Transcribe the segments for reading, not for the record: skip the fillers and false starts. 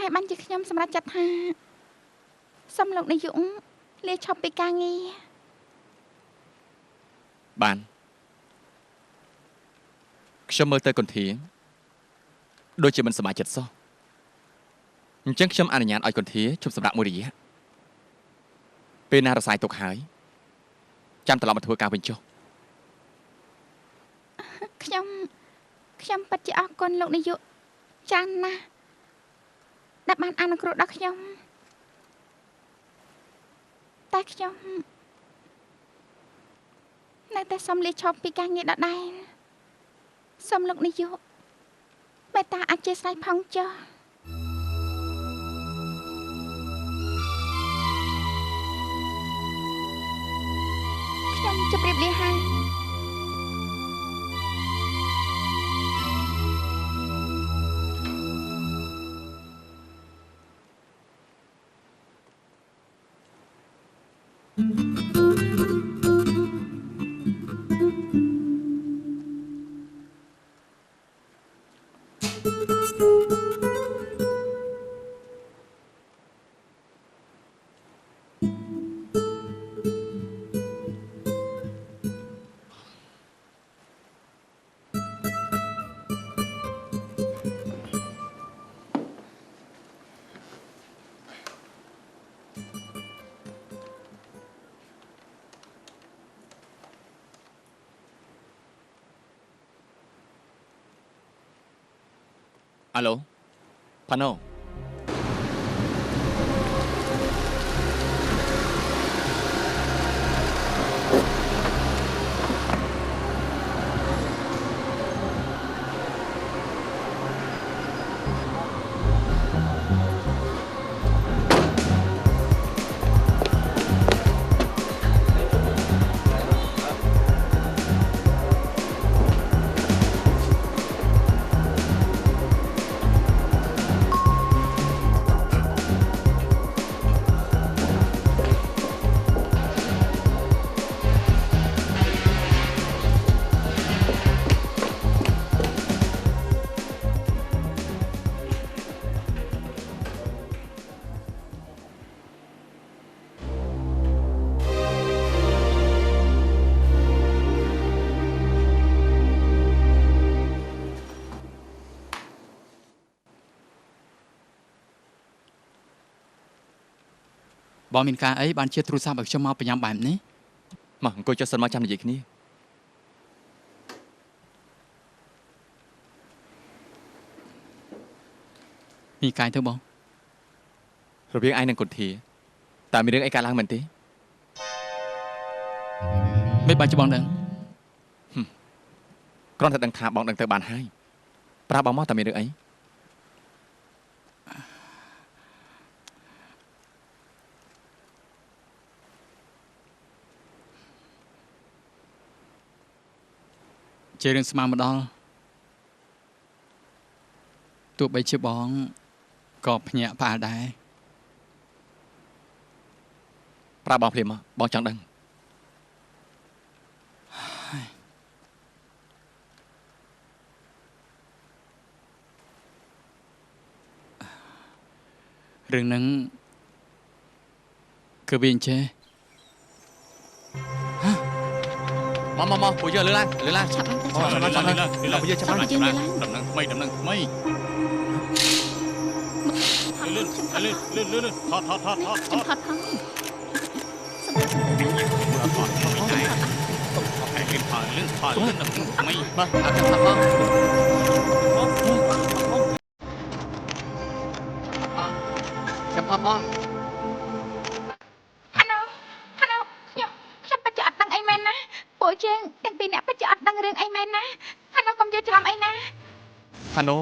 ហើយបានជាខ្ញុំសម្រាប់ចាត់ថាសូមលោកនាយកលាឈប់ពីការងារបានខ្ញុំមើលទៅគន្ធាដូចជាមិនសប្បាយចិត្តសោះអញ្ចឹងខ្ញុំអនុញ្ញាតឲ្យគន្ធាជប់សម្រាប់មួយរយៈពេលណារសាយទុកហើយចាំត្រឡប់មកធ្វើការវិញចុះខ្ញុំពិតជាអរគុណលោកនាយកច្រើនណាស់ដែលបានអនុគ្រោះដល់ខ្ញុំតែខ្ញុំនៅតែសូមលាឈប់ពីការងារដដែលសូមលោកនាយកមេត្តាអធិស្ឋានផងចុះខ្ញុំជម្រាបលាហើយអាឡូប៉ាណូបងមានការអីបានជាទូរស័ព្ទឲ្យខ្ញុំមកបញ្ញាំបែបនេះមកអង្គុយចុះសិនមកចាំនិយាយគ្នាមានកាយទៅបងរវាងឯងនិងគន្ធាតើមានរឿងអីកើតឡើងមែនទេមិនបានជាបងដឹងគ្រាន់តែដឹងថាបងដឹងទៅបានហើយប្រាប់បងមកតើមានរឿងអីជារឿងស្មានមកដល់ទោះបីជាបងក៏ភ្ញាក់ផ្អើលដែរប្រាប់បងភ្លាមមកបងចង់ដឹងរឿងហ្នឹងគឺវាអញ្ចេះមកពួកយើងលឿនឡើងឆាប់ឡើងទៅអូចាំឡើងពួកយើងចាំឡើងយើងឡើងដំណឹងថ្មីលឿនលឿនថតខ្ញុំថតផងសម្រាប់លឿនដំណឹងថ្មីមកអាចាំផងចាំផងហៅខ្ញុំពិតជាអត់ដឹងអីមែនណាពួកយើងទាំងពីរអ្នកពិតជាអត់ដឹងរឿងអីមែនណាហៅកុំយល់ច្រឡំអីណាប៉ាណូ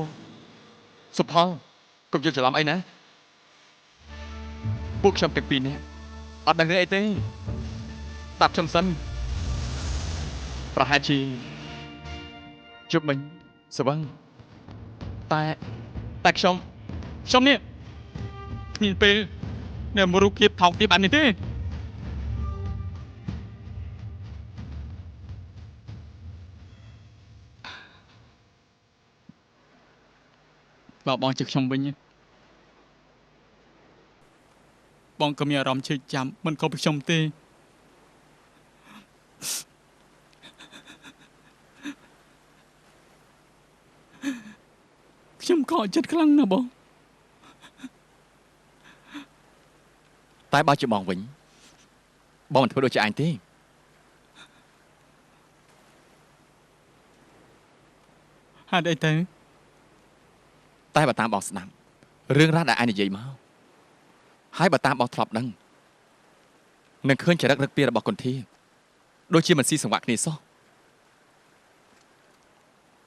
សុផលកុំយល់ច្រឡំអីណាពួកខ្ញុំទាំងពីរនាក់អត់ដឹងរឿងអីទេស្ដាប់ខ្ញុំសិនប្រហែលជាជប់មិញស្វឹងតែខ្ញុំនេះមានពេលនៅមួយរូបភាពថោកទាបបែបនេះទេបើបងជិះខ្ញុំវិញ បងក៏មានអារម្មណ៍ឈឺចាំមិនខុសពីខ្ញុំទេខ្ញុំខកចិត្តខ្លាំងណាស់បងតែបើជាបងវិញបងមិនធ្វើដូចជាអញទេហេតុអីទៅតែបើតាមបងស្ដាប់រឿងរ៉ាវដែលអញនិយាយមកហើយបើតាមបងធ្លាប់ដឹងនឹងឃើញចរិតរឹកពីរបស់គុនធាដូចជាមិនស៊ីសង្វាក់គ្នាសោះ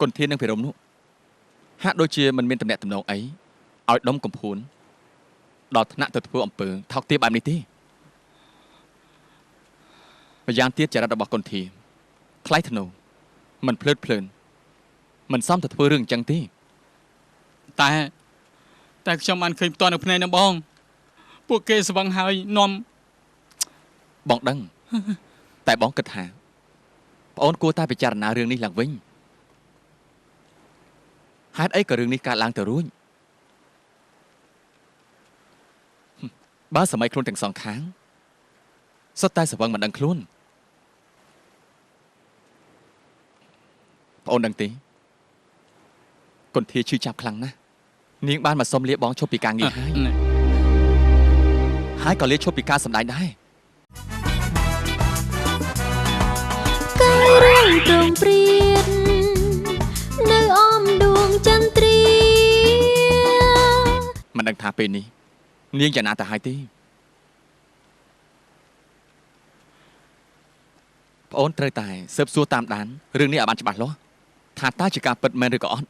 គុនធានឹងភិរមនោះហាក់ដូចជាមិនមានតំណែងតំណងអីឲ្យដុំកំភួនដល់ថ្នាក់ទៅធ្វើអំពើថោកទាបបែបនេះទេម្យ៉ាងទៀតចរិតរបស់គុនធាថ្លៃធ្នូមិនភ្លើតភ្លើនមិនសមទៅធ្វើរឿងអញ្ចឹងទេតែខ្ញុំបានឃើញផ្ទាល់នៅភ្នែកនឹងបងពួកគេស្វឹងហើយនាំបងដឹងតែបងគិតថាប្អូនគួរតែពិចារណារឿងនេះឡើងវិញហេតុអីក៏រឿងនេះកើតឡើងទៅរួចបើសម័យខ្លួនទាំងសងខាងសុទ្ធតែស្វឹងមិនដឹងខ្លួនប្អូនដឹងទេគុនធាឈឺចាប់ខ្លាំងណាស់នាងបានមកសុំលាបងឈប់ពីការងារហើយក៏លាឈប់ពីការសម្ដែងដែរកាយរឿងត្រង់ព្រៀតនៅអមដួងចន្ទ្រាមិនដឹងថាពេលនេះនាងយ៉ាងណាទៅហើយទេប្អូនត្រូវតែស៊ើបសួរតាមដានរឿងនេះឲ្យបានច្បាស់លាស់ថាតើជាការពិតមែនឬក៏អត់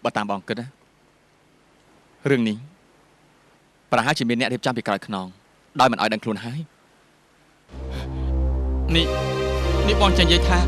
បើតាមបងគិតណារឿងនេះប្រហែលជាមានអ្នករៀបចំពីក្រោយខ្នងដោយមិនឲ្យដឹងខ្លួនហើយនេះបងចានិយាយថា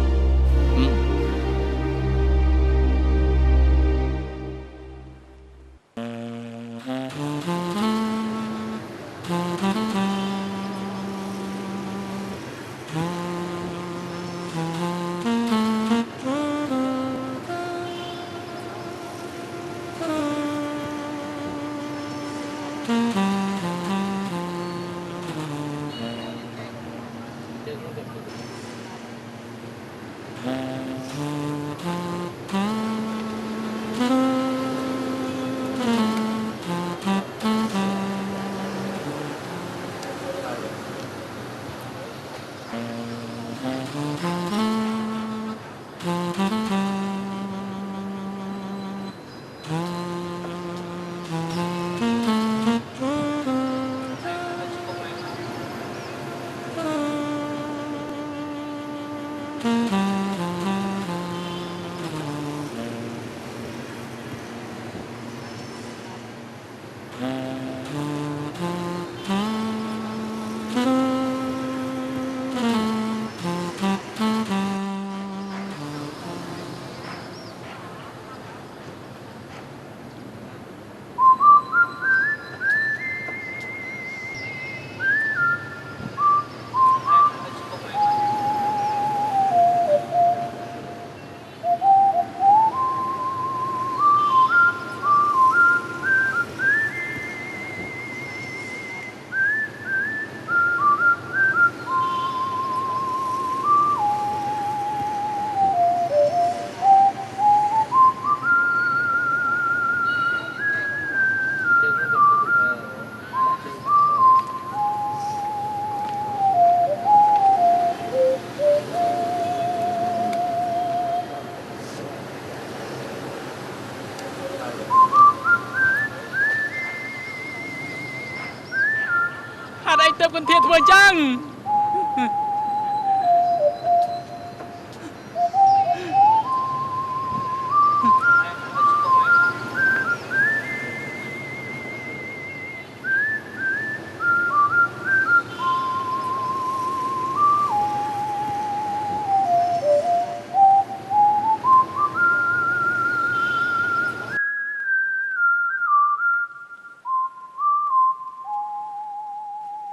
ហេតុអីទៅគុនធាធ្វើអញ្ចឹង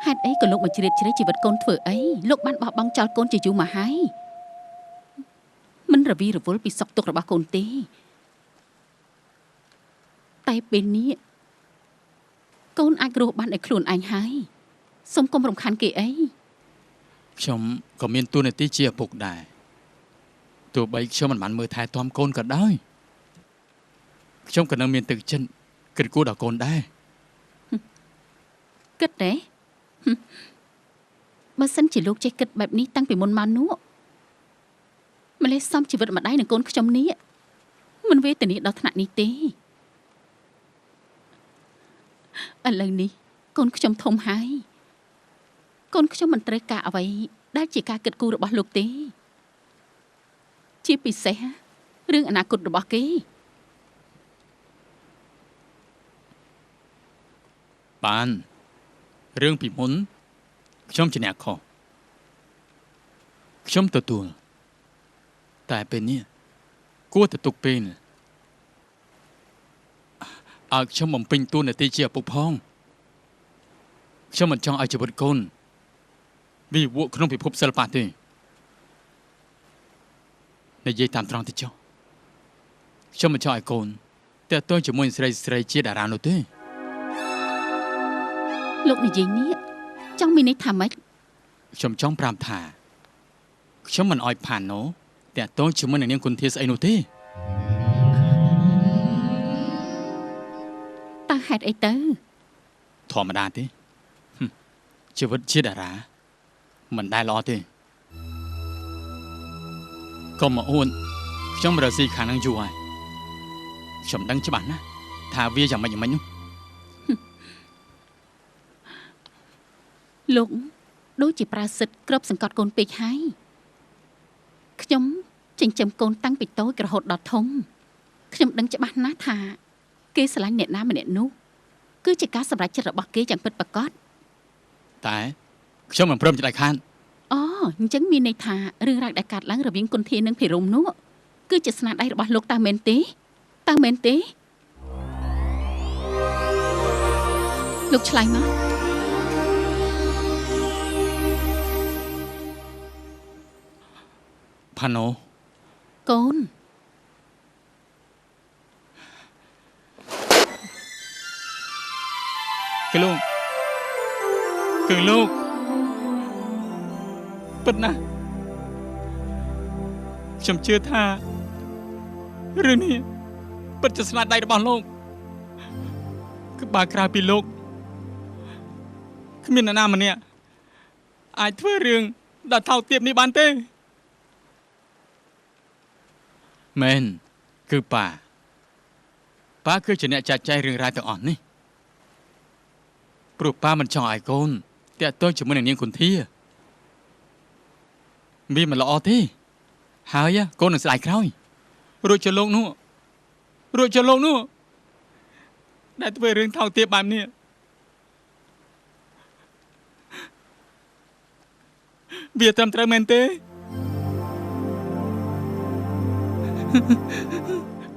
ហេតុអីក៏លោកមកជ្រៀតជ្រែកជីវិតកូនធ្វើអីលោកបានបោះបង់ចោលកូនជាយូរមកហើយមិនរវីរវល់ពីសុខទុក្ខរបស់កូនទេតែពេលនេះ កូនអាចរស់បានដោយខ្លួនឯងហើយសូមកុំរំខានគេអី ខ្ញុំក៏មានតួនាទីជាឪពុកដែរទោះបីខ្ញុំមិនបានមើលថែទាំកូនក៏ដោយខ្ញុំក៏នៅមានទឹកចិត្តគិតគូរដល់កូនដែរ គិតទេបើសិនជាលោកចេះគិតបែបនេះតាំងពីមុនមកនោះម្លេះសំជីវិតម្ដាយនឹងកូនខ្ញុំនេះមិនវេទនាដល់ថ្នាក់នេះទេឥឡូវនេះកូនខ្ញុំធំហើយកូនខ្ញុំមិនត្រូវការអ្វីដែលជាការគិតគូររបស់លោកទេជាពិសេសរឿងអនាគតរបស់គេ បានរឿងពីមុនខ្ញុំជាអ្នកខុសខ្ញុំទទួលតែពេលនេះគួរតែទុកពេលឲ្យខ្ញុំបំពេញតួនាទីជាឪពុកផងខ្ញុំមិនចង់ឲ្យជីវិតកូនវាវក់ក្នុងពិភពសិល្បៈទេនិយាយតាមត្រង់ទៅចុះខ្ញុំមិនចង់ឲ្យកូនតែទៅជាមួយស្រីជាតារានោះទេ លោកនិយាយនេះចង់មានន័យថាម៉េច ខ្ញុំចង់ប្រាប់ថាខ្ញុំមិនអោយផាណូតែតូចជាមួយនឹងនាងគុន្ធាស្អីនោះទេ តើហេតុអីទៅ ធម្មតាទេជីវិតជាតារាមិនដែលល្អទេកុំមកអួនខ្ញុំរកស៊ីខាងនឹងយូរហើយខ្ញុំដឹងច្បាស់ណាស់ថាវាយ៉ាងម៉េចនោះ លោកដូចជាប្រើសិទ្ធិគ្របសង្កត់កូនពេកហើយខ្ញុំចិញ្ចឹមកូនតាំងពីតូចរហូតដល់ធំខ្ញុំដឹងច្បាស់ណាស់ថាគេស្រឡាញ់អ្នកណាម្នាក់នោះគឺជាការសម្រេចចិត្តរបស់គេយ៉ាងពិតប្រាកដ តែខ្ញុំមិនព្រមចិត្តឲ្យខាន អូអញ្ចឹងមានន័យថារឿងរ៉ាវដែលកើតឡើងរវាងគុន្ធានិងភិរមនោះគឺជាស្នាដៃរបស់លោកតើមែនទេលោកឆ្លើយមក ផាណូ កូន គឺលោកពិតណាស់ខ្ញុំជឿថារឿងនេះពិតជាស្នាដៃរបស់លោកគឺបើក្រៅពីលោកគ្មាននរណាម្នាក់អាចធ្វើរឿងដ៏ថោកទាបនេះបានទេមែនគឺប៉ាគឺជាអ្នកចាត់ចែងរឿងរ៉ាវទាំងអស់នេះព្រោះប៉ាមិនចង់ឲ្យកូនតាក់ទងជាមួយនឹងនាងគុន្ធាវាមិនល្អទេហើយកូននឹងស្ដាយក្រោយរួចជាលោកនោះដែលធ្វើរឿងថោកទាបបែបនេះវាត្រឹមត្រូវមែនទេ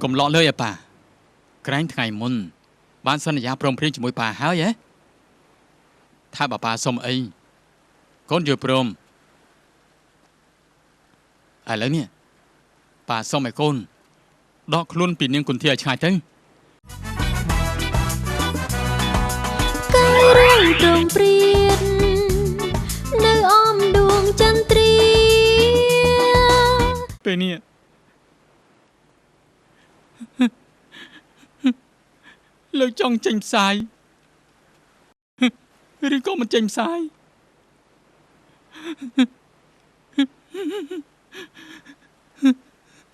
កុំឡក់លើយប៉ាក្រែងថ្ងៃមុនបានសន្យាព្រមព្រៀងជាមួយប៉ាហើយថាបើប៉ាសុំអីកូនយល់ព្រមឥឡូវនេះប៉ាសុំឲ្យកូនដកខ្លួនពីនាងគុន្ធាឲ្យឆ្ងាយទៅ កាយរឿងត្រង់ព្រៀននៅអមដួងចន្ទ្រាពេលនេះលោកចង់ចេញផ្សាយឬក៏មិនចេញផ្សាយ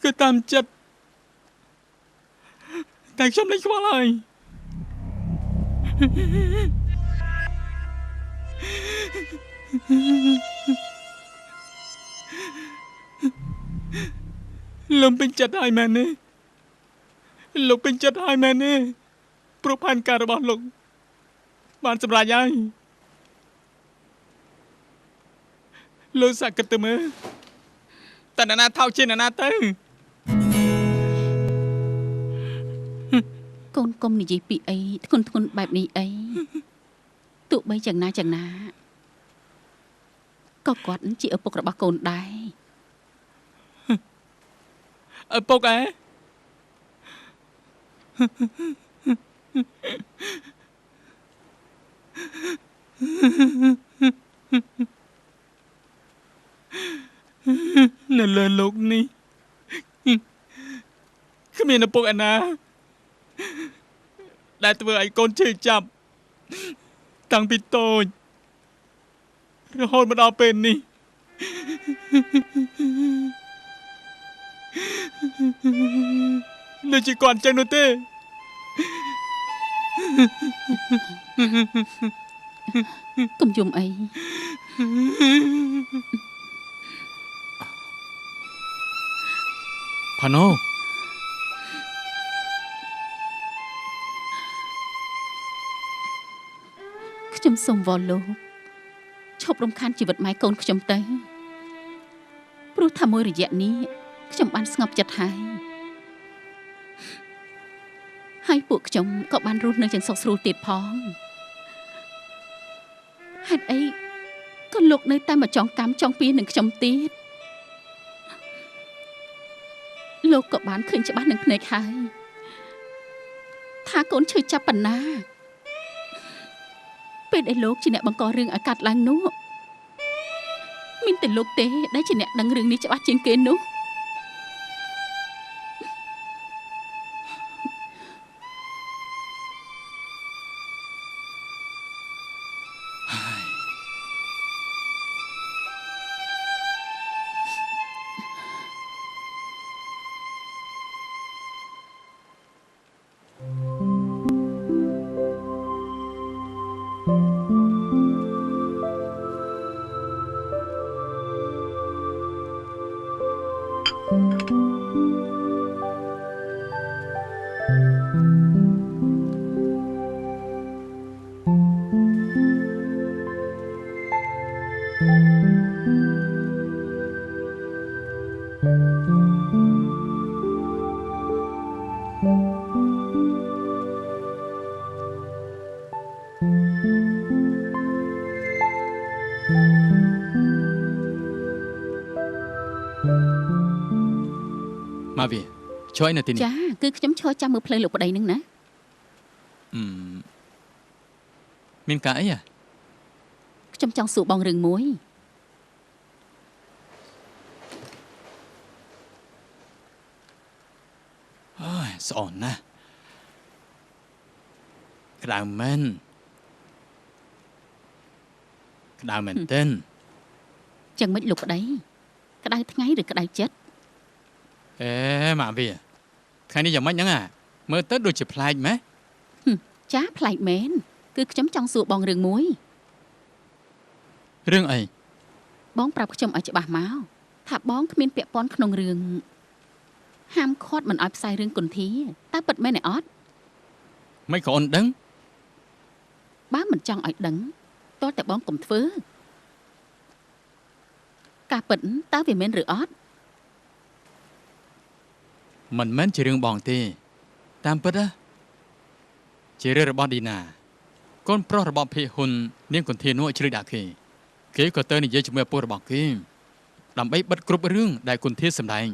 គឺតាមចិត្តតែខ្ញុំលេចខ្វល់ហើយលោកពេញចិត្តហើយមែនទេលោកពេញចិត្តហើយមែនទេព្រោះផែនការរបស់លោកបានសម្រេចហើយលោកសាកគិតទៅមើលតើនរណាថោកជានរណាទៅ កូនកុំនិយាយពីអីធ្ងន់បែបនេះអីទោះបីយ៉ាងណាក៏គាត់ជាឪពុករបស់កូនដែរ ឪពុក នៅលើលោកនេះគ្មានឪពុកឯណាដែលធ្វើឲ្យកូនឈឺចាប់តាំងពីតូចរហូតមកដល់ពេលនេះលើជាគាត់អញ្ចឹងនោះទេកុំយំអី ផាណូ ខ្ញុំសូមវល់លោកឈប់រំខានជីវិតម៉ែកូនខ្ញុំទៅព្រោះថាមួយរយៈនេះខ្ញុំបានស្ងប់ចិត្តហើយពួកខ្ញុំក៏បានរស់នៅយ៉ាងសុខស្រួលទៀតផងហេតុអីក៏លោកនៅតែមកចង់កម្មចង់ពៀនឹងខ្ញុំទៀតលោកក៏បានឃើញច្បាស់នឹងភ្នែកហើយថាកូនឈឺចាប់ប៉ុណ្ណាពេលដែលលោកជាអ្នកបង្ករឿងឲ្យកាត់ឡើងនោះមានតែលោកទេដែលជាអ្នកដឹងរឿងនេះច្បាស់ជាងគេនោះមកវាជួយនៅទីនេះ ចាគឺខ្ញុំឈរចាំមើលផ្លូវលោកប្តីនឹងណា មានការអី ខ្ញុំចង់សួរបងរឿងមួយ អើយស្អនណាស់ក្តៅមែនទេន ចឹងមិនលោកប្តីក្តៅថ្ងៃឬក្តៅចិត្ត អេមកវាថ្ងៃនេះយ៉ាងម៉េចហ្នឹងមើលទៅដូចជាប្លែកម៉េះ ចាប្លែកមែនគឺខ្ញុំចង់សួរបងរឿងមួយ រឿងអី បងប្រាប់ខ្ញុំឲ្យច្បាស់មកថាបងគ្មានពាក់ព័ន្ធក្នុងរឿងហាមឃាត់មិនឲ្យផ្សាយរឿងគន្ធាតើពិតមែនទេអត់ មិនក៏អូនដឹង បើមិនចង់ឲ្យដឹងតើតែបងកុំធ្វើការពិតតើវាមែនឬអត់ មិនមែនជារឿងបងទេតាមពិតជារឿងរបស់ឌីណាកូនប្រុសរបស់ភីហ៊ុននាងគន្ធានោះជ្រឹកដាក់គេក៏ទៅនិយាយជាមួយឪពុករបស់គេដើម្បីបិទគ្រប់រឿងដែលគន្ធាសម្ដែង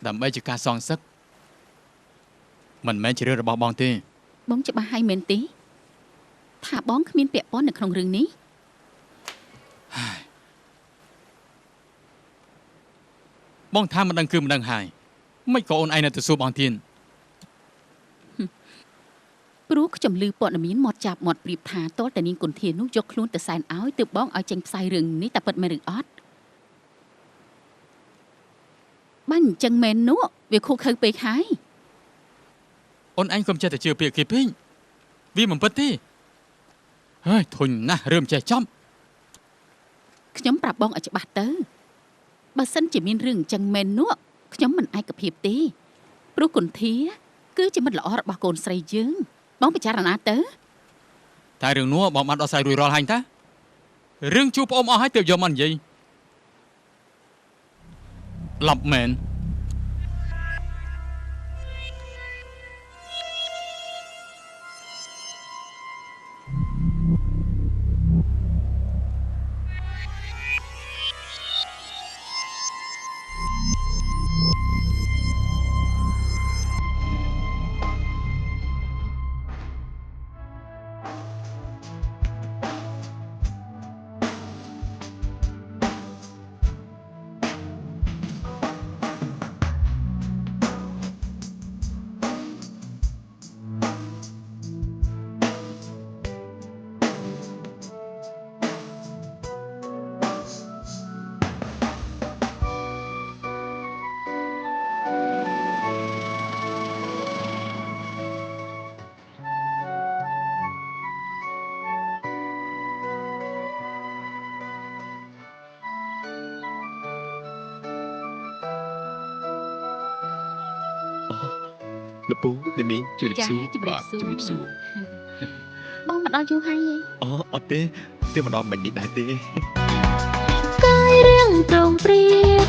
ដើម្បីជាការសងសឹកមិនមែនជារឿងរបស់បងទេ បងច្បាស់ហើយមែនទេថាបងគ្មានពាក់ព័ន្ធនៅក្នុងរឿងនេះ បងថាមិនដឹងគឺមិនដឹងហើយមិនក៏អូនឯងនៅទៅសួរបងទៀត ព្រោះខ្ញុំឮព័ត៌មានមាត់ចាប់មាត់ព្រៀបថាតលតានាងគន្ធានោះយកខ្លួនទៅសែនឲ្យទើបបងឲ្យចេញផ្សាយរឿងនេះតែពិតមែនឬអត់បាញ់អញ្ចឹងមែននោះវាខុសខើពេកហើយ អូនឯងកុំចេះតែជឿពាក្យគេពេកវាមិនពិតទេហើយធុញណាស់រឿងចេះចំ ខ្ញុំប្រាប់បងឲ្យច្បាស់ទៅបើសិនជាមានរឿងអញ្ចឹងមែននោះខ្ញុំមិនឯកភាពទេព្រោះគន្ធាគឺជាមិត្តល្អរបស់កូនស្រីយើងបងពិចារណាទៅ តែរឿងនោះបងបានដោះស្រាយរួចរាល់ហើយតារឿងជួបប្អូនអស់ហើយទើបយកមកនិយាយឡប់មែន លោកពូនាងជួយ ចា ស៊ូ ជំរាបសួរ ជំរាបសួរ បងមកដល់យូរហើយហី អូអត់ទេមកដល់មិននេះដែរទេ កាយរៀងប្រងព្រៀត